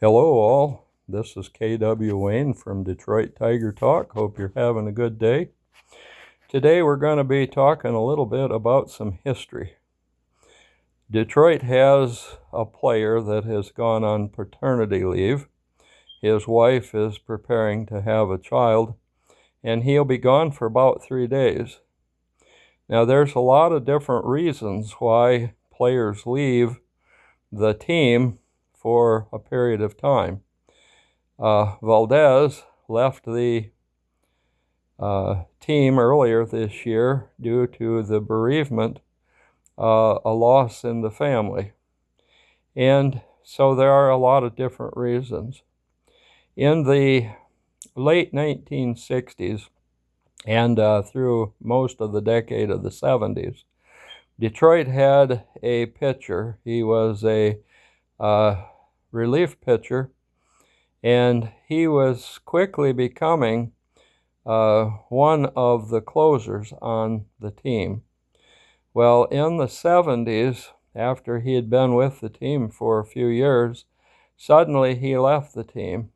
Hello all, this is K.W. Wayne from Detroit Tiger Talk. Hope you're having a good day. Today we're going to be talking a little bit about some history. Detroit has a player that has gone on paternity leave. His wife is preparing to have a child, and he'll be gone for about 3 days. Now there's a lot of different reasons why players leave the team for a period of time. Valdez left the team earlier this year due to the bereavement, a loss in the family. And so there are a lot of different reasons. In the late 1960s and through most of the decade of the 70s, Detroit had a pitcher. He was a relief pitcher, and he was quickly becoming one of the closers on the team. Well, in the 70s, after he had been with the team for a few years, suddenly he left the team.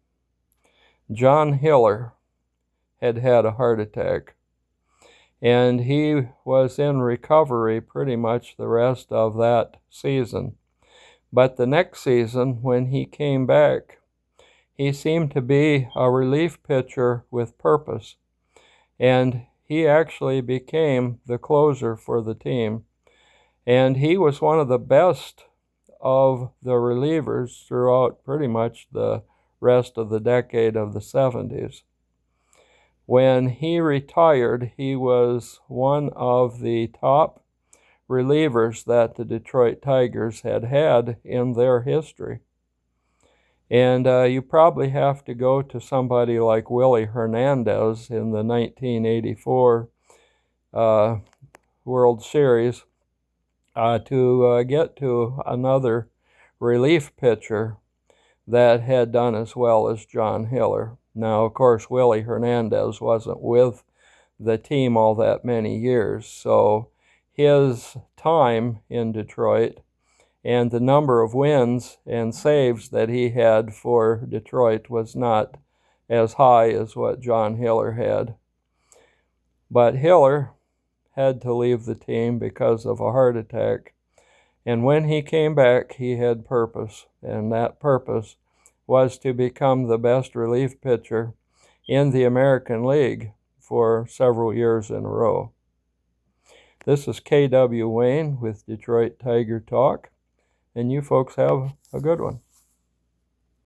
John Hiller had had a heart attack, and he was in recovery pretty much the rest of that season. But the next season, when he came back, he seemed to be a relief pitcher with purpose, and he actually became the closer for the team. And he was one of the best of the relievers throughout pretty much the rest of the decade of the 70s. When he retired, he was one of the top relievers that the Detroit Tigers had had in their history. And you probably have to go to somebody like Willie Hernandez in the 1984 World Series to get to another relief pitcher that had done as well as John Hiller. Now, of course, Willie Hernandez wasn't with the team all that many years, so his time in Detroit and the number of wins and saves that he had for Detroit was not as high as what John Hiller had. But Hiller had to leave the team because of a heart attack. And when he came back, he had purpose, and that purpose was to become the best relief pitcher in the American League for several years in a row. This is K.W. Wayne with Detroit Tiger Talk, and you folks have a good one.